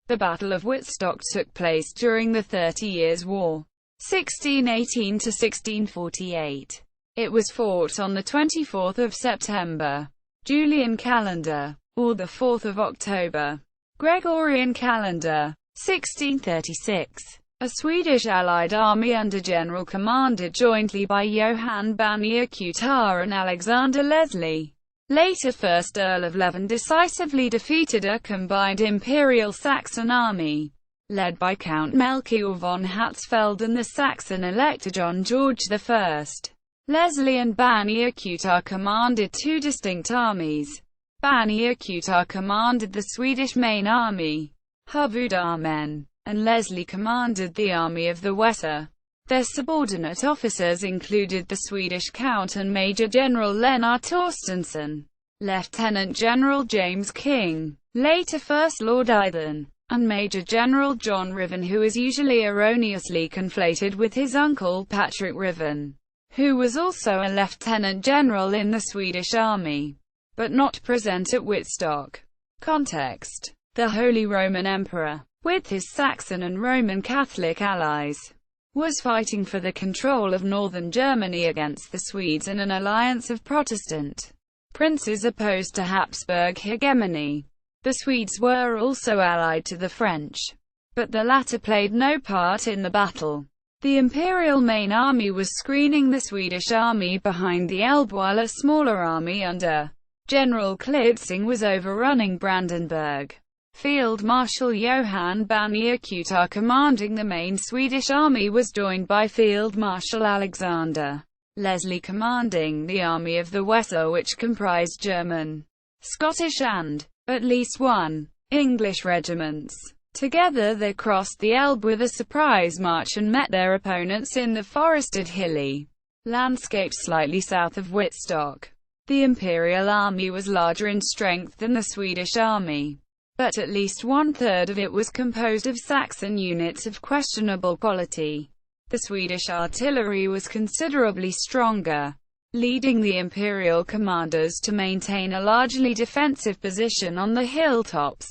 The Battle of Wittstock took place during the 30 Years' War, 1618 to 1648. It was fought on the 24th of September, Julian calendar, or the 4th of October, Gregorian calendar, 1636. A Swedish-allied army under general commanded jointly by Johan Banér and Alexander Leslie, later 1st Earl of Leven, decisively defeated a combined Imperial-Saxon army, led by Count Melchior von Hatzfeld and the Saxon Elector John George I. Leslie and Banér commanded two distinct armies. Banér commanded the Swedish main army, huvudarmén, and Leslie commanded the army of the Weser. Their subordinate officers included the Swedish Count and Major General Lennart Torstenson, Lieutenant General James King, later First Lord Eythin, and Major General John Ruthven, who is usually erroneously conflated with his uncle Patrick Ruthven, who was also a lieutenant general in the Swedish army, but not present at Wittstock. Context: the Holy Roman Emperor, with his Saxon and Roman Catholic allies, was fighting for the control of northern Germany against the Swedes in an alliance of Protestant princes opposed to Habsburg hegemony. The Swedes were also allied to the French, but the latter played no part in the battle. The Imperial main army was screening the Swedish army behind the Elbe, while a smaller army under General Klitzing was overrunning Brandenburg. Field Marshal Johan Banér commanding the main Swedish army was joined by Field Marshal Alexander Leslie commanding the army of the Weser, which comprised German, Scottish and, at least one, English regiments. Together they crossed the Elbe with a surprise march and met their opponents in the forested hilly landscape slightly south of Wittstock. The Imperial army was larger in strength than the Swedish army, but at least one-third of it was composed of Saxon units of questionable quality. The Swedish artillery was considerably stronger, leading the Imperial commanders to maintain a largely defensive position on the hilltops.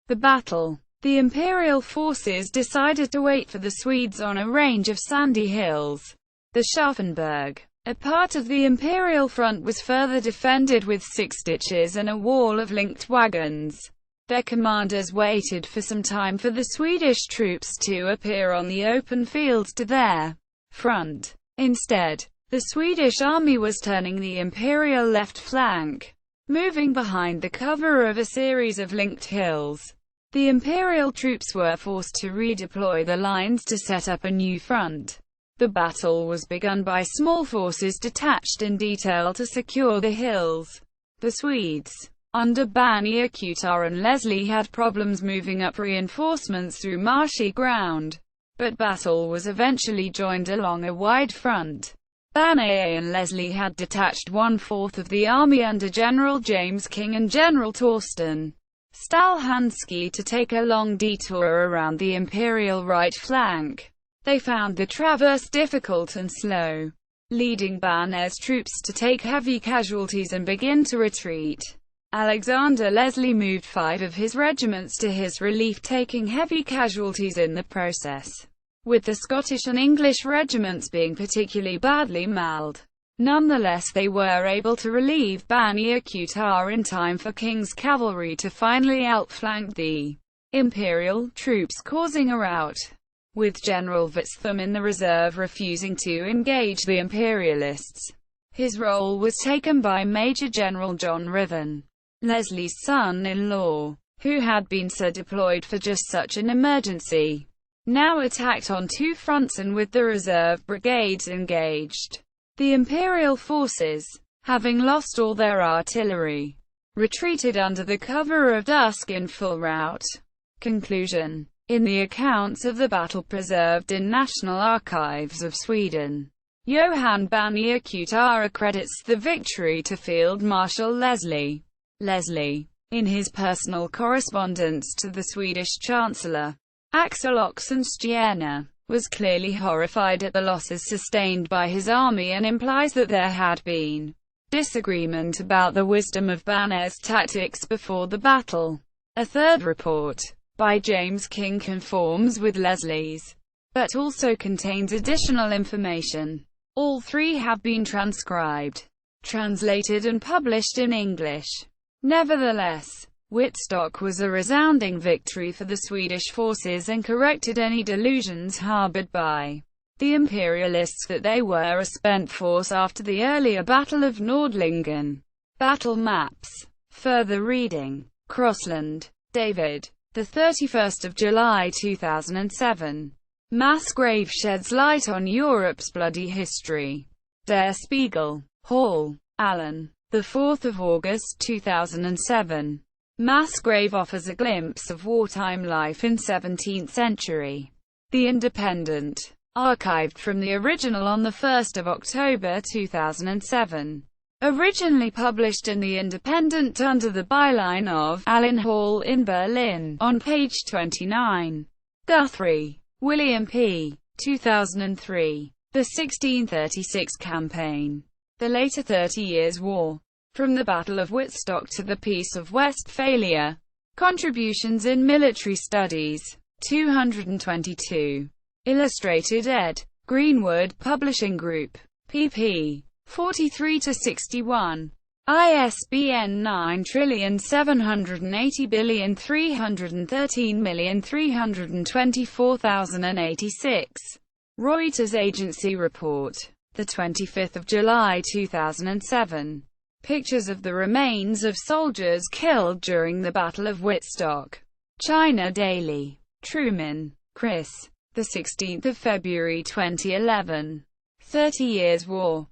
The battle. The Imperial forces decided to wait for the Swedes on a range of sandy hills. The Schaffenberg, a part of the Imperial front, was further defended with 6 ditches and a wall of linked wagons. Their commanders waited for some time for the Swedish troops to appear on the open fields to their front. Instead, the Swedish army was turning the Imperial left flank, moving behind the cover of a series of linked hills. The Imperial troops were forced to redeploy the lines to set up a new front. The battle was begun by small forces detached in detail to secure the hills. The Swedes, under Banér and Leslie, had problems moving up reinforcements through marshy ground, but battle was eventually joined along a wide front. Banér and Leslie had detached 1/4 of the army under General James King and General Torsten Stalhansky to take a long detour around the Imperial right flank. They found the traverse difficult and slow, leading Banér's troops to take heavy casualties and begin to retreat. Alexander Leslie moved 5 of his regiments to his relief, taking heavy casualties in the process, with the Scottish and English regiments being particularly badly mauled. Nonetheless, they were able to relieve Banér in time for King's cavalry to finally outflank the Imperial troops, causing a rout, with General Ruthven in the reserve refusing to engage the Imperialists. His role was taken by Major General John Ruthven, Leslie's son-in-law, who had been deployed for just such an emergency. Now attacked on 2 fronts and with the reserve brigades engaged. The Imperial forces, having lost all their artillery, retreated under the cover of dusk in full rout. Conclusion. In the accounts of the battle preserved in National Archives of Sweden, Johan Banér accredits the victory to Field Marshal Leslie. Leslie, in his personal correspondence to the Swedish Chancellor, Axel Oxenstierna, was clearly horrified at the losses sustained by his army and implies that there had been disagreement about the wisdom of Banér's tactics before the battle. A third report, by James King conforms with Leslie's, but also contains additional information. All three have been transcribed, translated and published in English. Nevertheless, Wittstock was a resounding victory for the Swedish forces and corrected any delusions harbored by the Imperialists that they were a spent force after the earlier Battle of Nordlingen. Battle maps. Further reading. Crossland, David. The 31st of July 2007. Mass grave sheds light on Europe's bloody history. Der Spiegel. Hall, Alan. The 4th of August 2007. Mass grave offers a glimpse of wartime life in 17th century. The Independent. Archived from the original on 1 October 2007. Originally published in The Independent under the byline of Allen Hall in Berlin, on page 29. Guthrie, William P. 2003. The 1636 Campaign. The Later 30 Years' War. From the Battle of Wittstock to the Peace of Westphalia. Contributions in Military Studies. 222. Illustrated ed. Greenwood Publishing Group. pp. 43-61. ISBN 9780313324086. Reuters Agency Report. 25 July 2007. Pictures of the remains of soldiers killed during the Battle of Wittstock. China Daily. Truman, Chris. 16 February 2011. 30 Years' War.